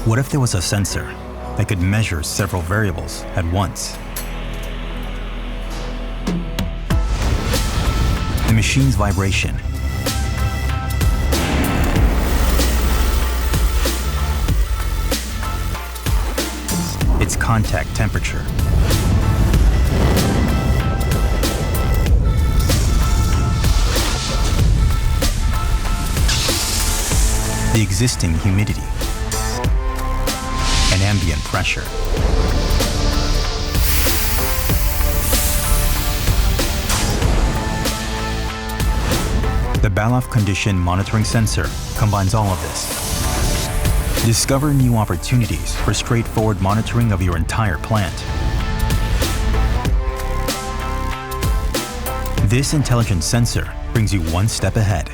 What if there was a sensor that could measure several variables at once? The machine's vibration, its contact temperature, the existing humidity, and ambient pressure. The Balogh Condition Monitoring Sensor combines all of this. Discover new opportunities for straightforward monitoring of your entire plant. This intelligent sensor brings you one step ahead.